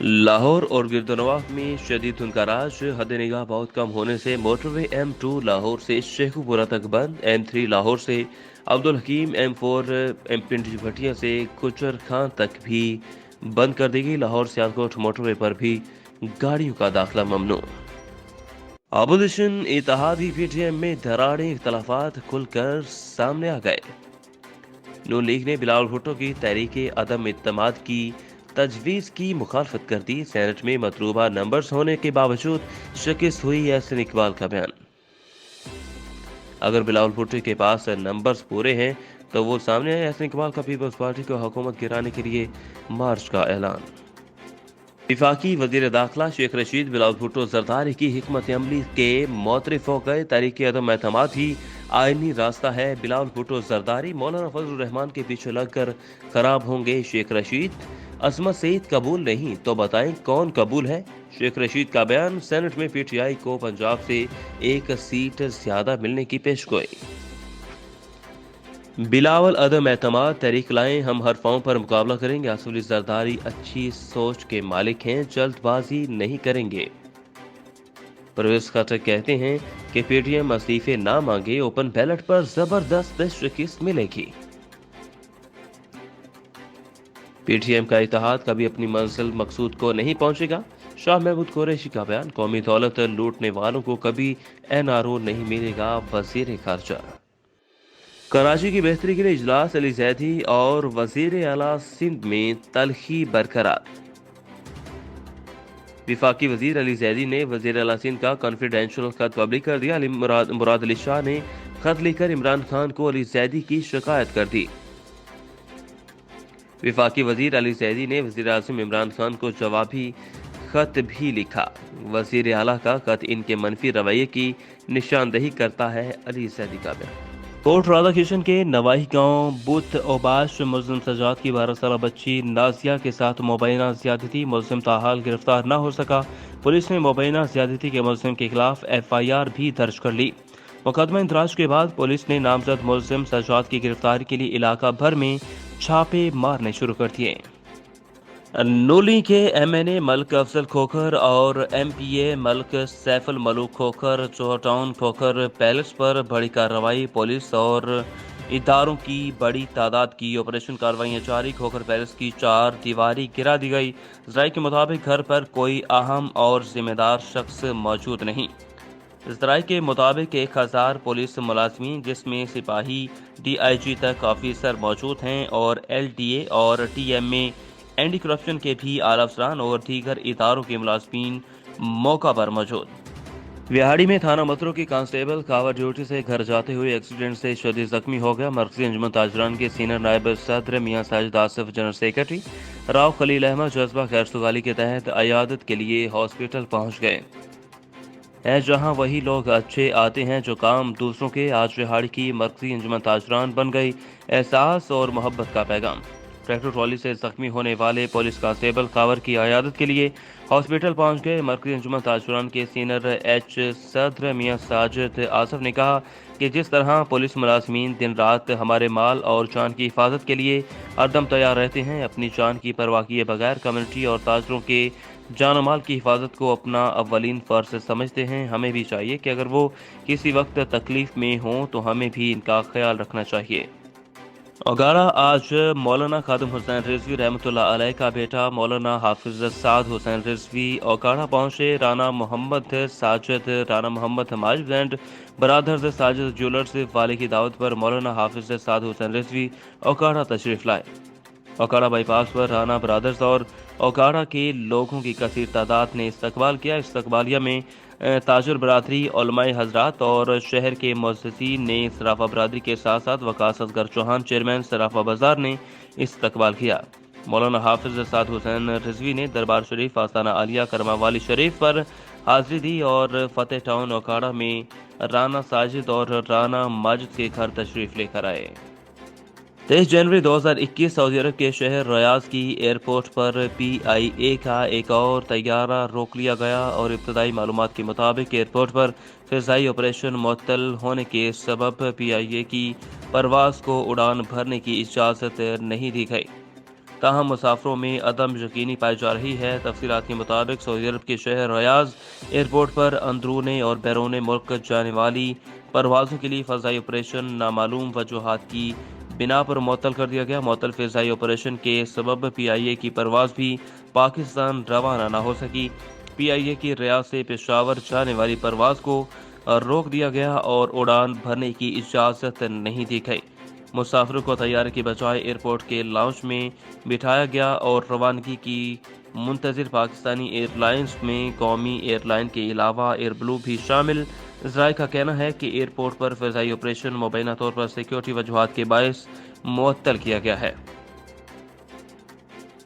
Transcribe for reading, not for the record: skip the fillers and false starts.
लाहौर और गिरदनवाह में शदीद धुंधकाराज, हद निगाह बहुत कम होने से मोटरवे M2 लाहौर से शेखुपुरा तक बंद, M3 लाहौर से अब्दुल हकीम, M4 पिंडी भटिया से कुचर खान तक भी बंद कर दी गई। लाहौर सियालकोट मोटरवे पर भी गाड़ियों का दाखिला ममनू। अपोजिशन इत्तेहादी PTM में दरारें, इख्तलाफात खुलकर सामने आ गए। नून लीग ने बिलावल भुट्टो की तहरीक अदम इत्तेमाद की तजवीज़ की मुखालफत कर दी। सेनेट में मतलूबा नंबर्स होने के बावजूद शिकस्त हुई, एहसन इकबाल का बयान। अगर बिलावल भुट्टो के पास नंबर्स पूरे हैं तो वो सामने आए। एहसन इकबाल का पीपल्स पार्टी को हुकूमत गिराने के लिए मार्च का ऐलान। वफाकी वजीर दाखिला शेख रशीद बिलावल भुट्टो जरदारी की हिकमत अमली के मोतरफ हो गए। तहरीक अदम एतमाद ही आईनी रास्ता है। बिलावल भुट्टो जरदारी मौलाना फजल रहमान के पीछे लगकर खराब होंगे। शेख रशीद असमत सईद कबूल नहीं तो बताएं कौन कबूल है। शेख रशीद का बयान। सेनेट में PTI को पंजाब से एक सीट ज्यादा मिलने की पेशगोई। बिलावल अदम एतमाद तहरीक लाएं, हम हर फॉर्म पर मुकाबला करेंगे। आसिफ अली जरदारी अच्छी सोच के मालिक हैं, जल्दबाजी नहीं करेंगे। परवेज खटक कहते हैं कि PTM इस्तीफे ना मांगे, ओपन बैलेट पर जबरदस्त शिकस्त मिलेगी। PTM का इत्तेहाद कभी अपनी मंजिल मकसूद को नहीं पहुंचेगा। शाह महमूद कुरैशी का बयान। कौमी दौलत लूटने वालों को कभी NRO नहीं मिलेगा, वजीर खारजा। कराची की बेहतरी के लिए इजलास, अली जैदी और वजीर आला सिंध में तलखी बरकरार। विफाकी वजीर अली जैदी ने वजीर आला सिंध का कॉन्फिडेंशियल खत पब्लिक कर दिया। मुराद अली शाह ने खत लिखकर इमरान खान को अली जैदी की शिकायत कर दी। विफाकी वजीर अली जैदी ने वजीर आज़म इमरान खान को जवाबी खत भी लिखा। वजीर आला का खत इनके मनफी रवैये की निशानदही करता है, अली जैदी का बयान। कोट राधा किशन के नवाही गांव बुत ओबाश मुस्लिम सजाद की 12 साल बच्ची नाजिया के साथ मुबैना ज्यादती, मुस्लिम ताहाल गिरफ्तार न हो सका। पुलिस ने मुबैना ज्यादती के मुल्जिम के खिलाफ FIR भी दर्ज कर ली। मुकदमा इंदराज के बाद पुलिस ने नामजद मुल्जिम सजाद की गिरफ्तारी के लिए इलाका भर में छापे मारने शुरू कर दिए। नूली के MNA मलिक अफजल खोखर और MPA मलिक सैफुल मलूक खोखर चौटाउन खोखर पैलेस पर बड़ी कार्रवाई। पुलिस और इदारों की बड़ी तादाद की ऑपरेशन कार्रवाइयां जारी। खोखर पैलेस की 4 दीवारी गिरा दी गई। जराये के मुताबिक घर पर कोई अहम और जिम्मेदार शख्स मौजूद नहीं। जराये के मुताबिक 1000 पुलिस मुलाजमीन जिसमें सिपाही DIG तक ऑफिसर मौजूद हैं और LDA और TM में एंटी करप्शन के भी आला अफसरान और दीगर इदारों के मुलाजमीन मौका पर मौजूद। विहाड़ी में थाना मतरू की कांस्टेबल कावर ड्यूटी से घर जाते हुए एक्सीडेंट से शदीद जख्मी हो गया। मरकजी अंजुमन ताजरान के सीनियर नायब सदर मियां साजिद आसिफ, जनरल सेक्रेटरी राव खलील अहमद जज्बा खैरसुगाली के तहत अयादत के लिए हॉस्पिटल पहुंच गए है, जहां वही लोग अच्छे आते हैं जो काम दूसरों के। आज विहाड़ी की मरकजी अंजुमन ताजरान बन गई एहसास और मोहब्बत का पैगाम। ट्रैक्टर ट्रॉली से जख्मी होने वाले पुलिस कांस्टेबल कावर की अयादत के लिए हॉस्पिटल पहुंच गए। मरकजी अंजुमन ताजरान के सीनियर H सदर मियां साजिद आसिफ ने कहा कि जिस तरह पुलिस मुलाजमीन दिन रात हमारे माल और जान की हिफाजत के लिए हरदम तैयार रहते हैं, अपनी जान की परवाह किए बगैर कम्युनिटी और ताजरों के जान और माल की हिफाजत को अपना अव्वलीन फर्ज समझते हैं। हमें भी चाहिए कि अगर वो किसी वक्त तकलीफ में हों तो हमें भी इनका ख्याल रखना चाहिए। ओगाड़ा आज मौलाना खादिम हुसैन रिजवी रहमतुल्लाह अलैह का बेटा मौलाना हाफिज साद हुसैन रिजवी ओगाड़ा पहुंचे। राना मोहम्मद साजिद, राना मोहम्मद माजिद एंड बरादर्स साजिद ज्वेलर्स वाले की दावत पर मौलाना हाफिज साद हुसैन रिजवी ओगाड़ा तशरीफ लाए। ओगाड़ा बाईपास पर राना ब्रादर्स और ओगाड़ा के लोगों की कसीर तादाद ने इस्तकबाल किया। इस्तकबालिया में ताजुर बरादरी, उलमाए हजरात और शहर के मुअज़्ज़िज़ीन ने सराफा बरादरी के साथ साथ वकास असगर चौहान चेयरमैन सराफा बाजार ने इस्तकबाल किया। मौलाना हाफिज साद हुसैन रिजवी ने दरबार शरीफ, आस्ताना आलिया, करमावाली शरीफ पर हाजिरी दी और फतेह टाउन ओगाड़ा में राना साजिद और राना माजिद के घर तशरीफ लेकर आए। 23 जनवरी 2021 सऊदी अरब के शहर रियाद की एयरपोर्ट पर PIA का एक और तैयारा रोक लिया गया और इब्तदाई मालूमात के मुताबिक एयरपोर्ट पर फ़िज़ाई ऑपरेशन मुअत्तल होने के सबब PIA की परवाज़ को उड़ान भरने की इजाज़त नहीं दी गई। تاہم مسافروں میں عدم یقینی پائی جا رہی ہے۔ تفصیلات کے مطابق سعودی عرب کے شہر ریاض ایئرپورٹ پر اندرون اور بیرون ملک جانے والی پروازوں کے لیے فضائی آپریشن نامعلوم وجوہات کی بنا پر معطل کر دیا گیا۔ معطل فضائی آپریشن کے سبب PIA کی پرواز بھی پاکستان روانہ نہ ہو سکی۔ PIA کی ریاض سے پشاور جانے والی پرواز کو روک دیا گیا اور اڑان بھرنے کی اجازت نہیں دی گئی۔ مسافروں کو طیارے کی بجائے ایئرپورٹ کے لاؤنج میں بٹھایا گیا اور روانگی کی منتظر پاکستانی ایئر لائنز میں قومی ایئر لائن کے علاوہ ایئر بلو بھی شامل۔ ذرائع کا کہنا ہے کہ ایئرپورٹ پر فضائی آپریشن مبینہ طور پر سیکیورٹی وجوہات کے باعث معطل کیا گیا ہے۔